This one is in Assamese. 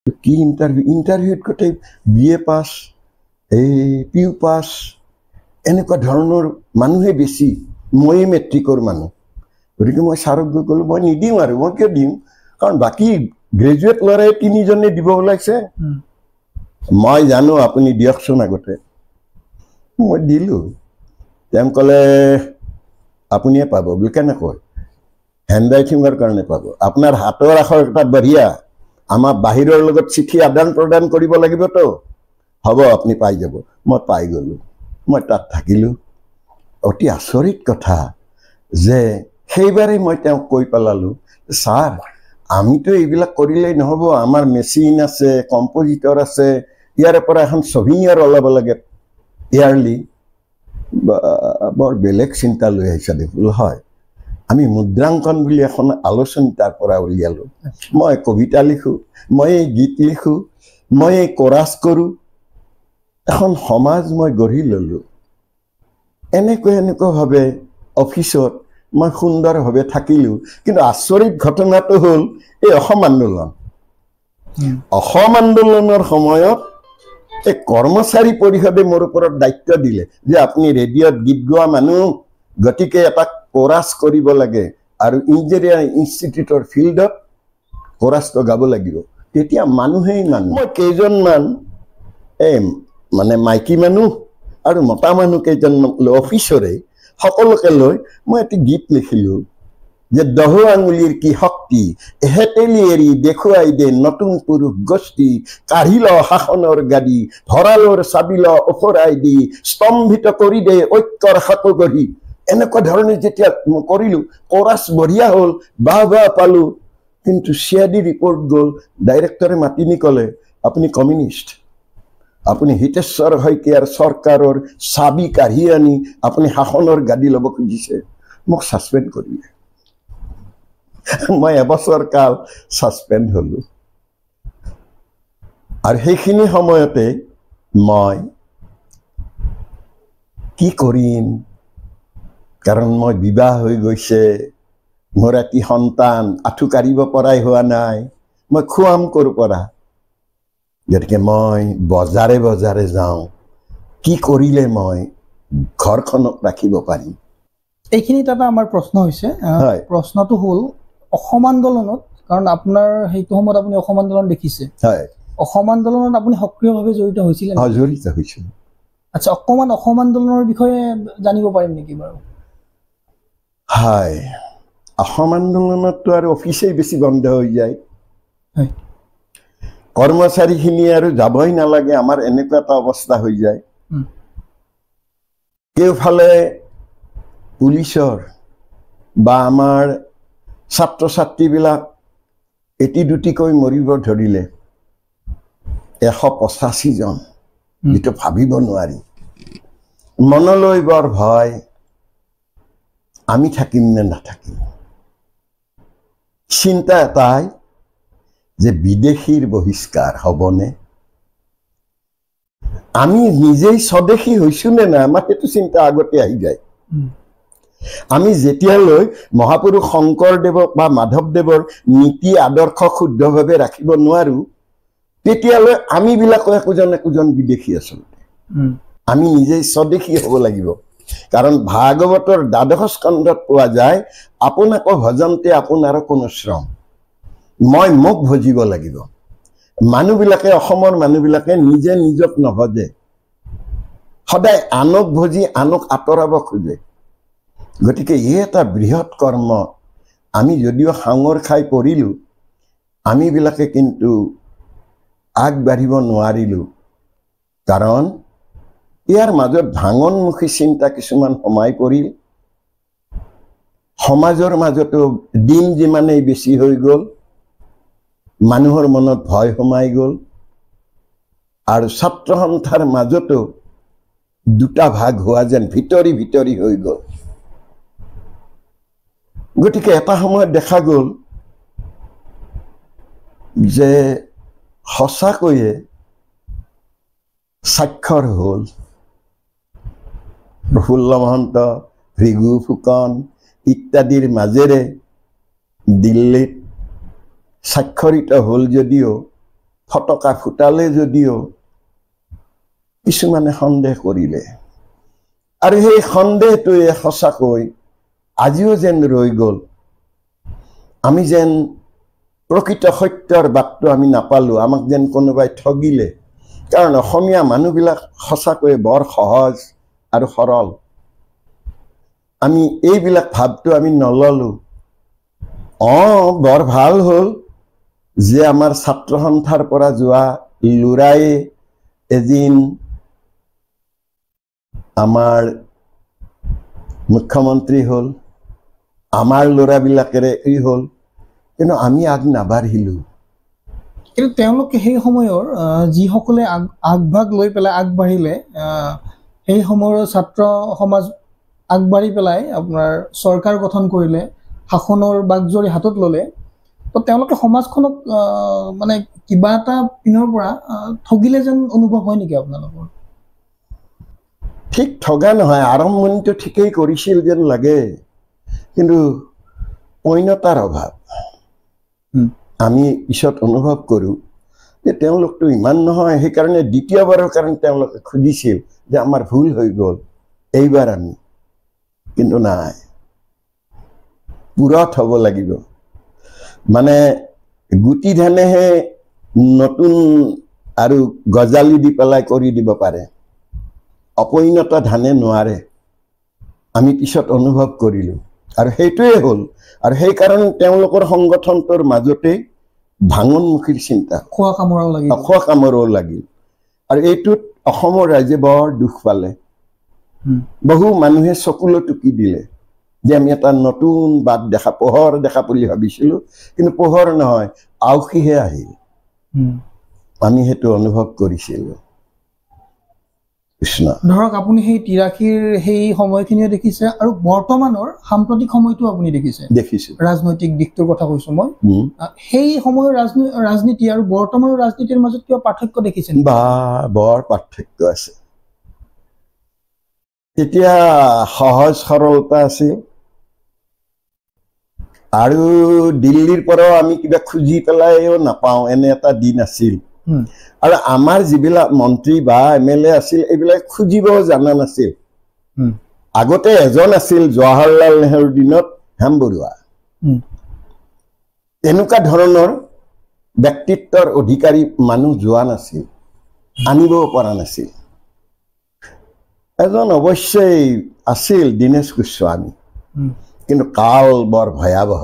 কি ইণ্টাৰভিউত গোটেই BA পাছ PU পাছ এনেকুৱা ধৰণৰ মানুহে বেছি ময়ে মেট্ৰিকৰ মানুহ গতিকে মই ছাৰক গৈ ক'লো মই নিদিম আৰু মই কিয় দিম কাৰণ বাকী গ্ৰেজুৱেট ল'ৰাই 3 জনে দিব ওলাইছে মই জানো আপুনি দিয়কচোন আগতে মই দিলোঁ তেওঁ ক'লে আপুনিয়ে পাব বুলি কেনে কয় হেণ্ড ৰাইটিঙৰ কাৰণে পাব আপোনাৰ হাতৰ আখৰ এটা বঢ়িয়া আমাৰ বাহিৰৰ লগত চিঠি আদান প্ৰদান কৰিব লাগিবতো হ'ব আপুনি পাই যাব মই পাই গ'লোঁ মই তাত থাকিলোঁ অতি আচৰিত কথা যে সেইবাৰে মই তেওঁক কৈ পেলালোঁ ছাৰ আমিতো এইবিলাক কৰিলেই নহ'ব আমাৰ মেচিন আছে কম্পজিটৰ আছে ইয়াৰ পৰা এখন ছভিনিয়াৰ ওলাব লাগে ইয়াৰলি বৰ বেলেগ চিন্তা লৈ আহিছা দেখোন হয় আমি মুদ্ৰাংকন বুলি এখন আলোচনী তাৰ পৰা উলিয়ালোঁ মই কবিতা লিখোঁ মই গীত লিখোঁ মই কোৰাছ কৰোঁ এখন সমাজ মই গঢ়ি ল'লোঁ এনেকুৱাভাৱে অফিচত মই সুন্দৰভাৱে থাকিলোঁ কিন্তু আচৰিত ঘটনাটো হ'ল এই অসম আন্দোলনৰ সময়ত এই কৰ্মচাৰী পৰিষদে মোৰ ওপৰত দায়িত্ব দিলে যে আপুনি ৰেডিঅ'ত গীত গোৱা মানুহ গতিকে এটা কোৰাছ কৰিব লাগে আৰু ইঞ্জিনিয়াৰিং ইনষ্টিটিউটৰ ফিল্ডত কোৰাছটো গাব লাগিব তেতিয়া মানুহেই মই কেইজনমান মানে মাইকী মানুহ আৰু মতা মানুহ কেইজনমান অফিচৰে সকলোকে লৈ মই এটি গীত লিখিলোঁ যে দহ আঙুলিৰ কি শক্তি হেতেলি এৰি দেখুৱাই দে নতুন পুৰুষ গোষ্ঠী কাঢ়ি ল শাসনৰ গাড়ী ভঁৰালৰ চাবি ল ওফৰাই দি স্তম্ভিত কৰি দে ঐক্যৰ সাঁকো গঢ়ি এনেকুৱা ধৰণে যেতিয়া কৰিলোঁ কোৰাছ বঢ়িয়া হ'ল বাহ পালোঁ কিন্তু CID ৰিপৰ্ট গ'ল ডাইৰেক্টৰে মাতি নি ক'লে আপুনি কমিউনিষ্ট আপুনি হিতেশ্বৰ শইকীয়াৰ চৰকাৰৰ চাবি কাঢ়ি আনি আপুনি শাসনৰ গাড়ী ল'ব খুজিছে মোক ছাছপেণ্ড কৰিলে মই এবছৰ কাল ছাছপেণ্ড হ'লোঁ আৰু সেইখিনি সময়তে মই কি কৰিম কাৰণ মই বিবাহ হৈ গৈছে মোৰ এটি সন্তান আঁঠু কাঢ়িব পৰাই হোৱা নাই মই খুৱাম ক'ৰ পৰা গতিকে মই বজাৰে যাওঁ কি কৰিলে মই ঘৰখনক ৰাখিব পাৰিম এইখিনিত এটা আমাৰ প্ৰশ্ন হৈছে প্ৰশ্নটো হ'ল অসম আন্দোলনত কাৰণ আপোনাৰ সেইটো সময়ত আপুনি অসম আন্দোলন দেখিছে হয় অসম আন্দোলনত আপুনি সক্ৰিয়ভাৱে জড়িত হৈছিল জড়িত হৈছিল আচ্ছা অকণমান অসম আন্দোলনৰ বিষয়ে জানিব পাৰিম নেকি বাৰু হয় অসম আন্দোলনততো আৰু অফিচেই বেছি বন্ধ হৈ যায় হয় কৰ্মচাৰীখিনি আৰু যাবই নালাগে আমাৰ এনেকুৱা এটা অৱস্থা হৈ যায় কেউফালে পুলিচৰ বা আমাৰ ছাত্ৰ ছাত্ৰীবিলাক এটি দুটিকৈ মৰিব ধৰিলে 185 জন যিটো ভাবিব নোৱাৰি মনলৈ বৰ ভয় আমি থাকিম নে নাথাকিম চিন্তা এটাই যে বিদেশীৰ বহিষ্কাৰ হ'বনে আমি নিজেই স্বদেশী হৈছোঁ নে নাই আমাৰ সেইটো চিন্তা আগতে আহি যায় আমি যেতিয়ালৈ মহাপুৰুষ শংকৰদেৱক বা মাধৱদেৱৰ নীতি আদৰ্শ শুদ্ধভাৱে ৰাখিব নোৱাৰোঁ তেতিয়ালৈ আমিবিলাকো একোজন বিদেশী আচলতে আমি নিজেই স্বদেশী হ'ব লাগিব কাৰণ ভাগৱতৰ 12 স্কন্ধত পোৱা যায় আপোনাকো ভজন্তে আপোনাৰো কোনো শ্ৰম মই মোক ভজিব লাগিব মানুহবিলাকে অসমৰ মানুহবিলাকে নিজে নিজক নভজে সদায় আনক ভজি আনক আঁতৰাব খোজে গতিকে এই এটা বৃহৎ কৰ্ম আমি যদিও সাঙৰ খাই পৰিলোঁ আমিবিলাকে কিন্তু আগবাঢ়িব নোৱাৰিলোঁ কাৰণ ইয়াৰ মাজত ভাঙনমুখী চিন্তা কিছুমান সোমাই পৰিল সমাজৰ মাজতো দিন যিমানেই বেছি হৈ গ'ল মানুহৰ মনত ভয় সোমাই গ'ল আৰু ছাত্ৰ সন্থাৰ মাজতো দুটা ভাগ হোৱা যেন ভিতৰি হৈ গ'ল গতিকে এটা সময়ত দেখা গ'ল যে সঁচাকৈয়ে স্বাক্ষৰ হ'ল প্ৰফুল্ল মহন্ত ভৃগু ফুকন ইত্যাদিৰ মাজেৰে দিল্লীত স্বাক্ষৰিত হ'ল যদিও ফটকা ফুটালে যদিও কিছুমানে সন্দেহ কৰিলে আৰু সেই সন্দেহটোৱে সঁচাকৈ আজিও যেন ৰৈ গ'ল আমি যেন প্ৰকৃত সত্যৰ বাটটো আমি নাপালোঁ আমাক যেন কোনোবাই ঠগিলে কাৰণ অসমীয়া মানুহবিলাক সঁচাকৈ বৰ সহজ আৰু সৰল আমি এইবিলাক ভাৱটো আমি নললোঁ বৰ ভাল হ'ল যে আমাৰ ছাত্ৰ সন্থাৰ পৰা যোৱা ল'ৰাই এদিন আমাৰ মুখ্যমন্ত্ৰী হ'ল আমাৰ ল'ৰাবিলাকেৰে এই হ'ল কিন্তু আমি আগ নাবাঢ়িলোঁ কিন্তু তেওঁলোকে সেই সময়ৰ যিসকলে আগভাগ লৈ পেলাই আগবাঢ়িলে সেই সময়ৰ ছাত্ৰ সমাজ আগবাঢ়ি পেলাই আপোনাৰ চৰকাৰ গঠন কৰিলে শাসনৰ বাগজৰী হাতত ল'লে তো তেওঁলোকে সমাজখনক মানে কিবা এটা পিনৰ পৰা ঠগিলে যেন অনুভৱ হয় নেকি আপোনালোকৰ ঠিক ঠগা নহয় আৰম্ভণিটো ঠিকেই কৰিছিল যেন লাগে কিন্তু পূৰ্ণতাৰ অভাৱ আমি পিছত অনুভৱ কৰোঁ যে তেওঁলোকতো ইমান নহয় সেইকাৰণে দ্বিতীয়বাৰৰ কাৰণে তেওঁলোকে খুজিছিল যে আমাৰ ভুল হৈ গ'ল এইবাৰ আমি কিন্তু নাই পুৰত হ'ব লাগিব মানে গুটি ধানেহে নতুন আৰু গজালি দি পেলাই কৰি দিব পাৰে অপৰিণত ধানে নোৱাৰে আমি পিছত অনুভৱ কৰিলোঁ আৰু সেইটোৱে হ'ল আৰু সেইকাৰণে তেওঁলোকৰ সংগঠনটোৰ মাজতে ভাঙোনমুখীৰ চিন্তা খোৱা কামোৰাও লাগিল আৰু এইটোত অসমৰ ৰাইজে বৰ দুখ পালে বহু মানুহে চকুলো টুকি দিলে যে আমি এটা নতুন বাট পোহৰ দেখা বুলি ভাবিছিলোঁ কিন্তু পোহৰ নহয় আওসীহে আহিল আমি সেইটো অনুভৱ কৰিছিলোঁ কৃষ্ণ ধৰক আপুনি সেই ৮৩ৰ সেই সময়খিনিও দেখিছে আৰু বৰ্তমানৰ সাম্প্ৰতিক সময়টো আপুনি দেখিছোঁ ৰাজনৈতিক দিশটোৰ কথা কৈছোঁ মই সেই সময়ৰ ৰাজনীতি আৰু বৰ্তমানৰ ৰাজনীতিৰ মাজত কিবা পাৰ্থক্য দেখিছে বা বৰ পাৰ্থক্য আছে তেতিয়া সহজ সৰলতা আছিল আৰু দিল্লীৰ পৰাও আমি কিবা খুজি পেলাইও নাপাওঁ এনে এটা দিন আছিল আৰু আমাৰ যিবিলাক মন্ত্ৰী বা MLA আছিল এইবিলাক খুজিব জানা নাছিল আগতে এজন আছিল জৱাহৰলাল নেহৰুৰ দিনত হেম বৰুৱা এনেকুৱা ধৰণৰ ব্যক্তিত্বৰ অধিকাৰী মানুহ যোৱা নাছিল আনিবও পৰা নাছিল এজন অৱশ্যেই আছিল দীনেশ গোস্বামী কিন্তু কাল বৰ ভয়াৱহ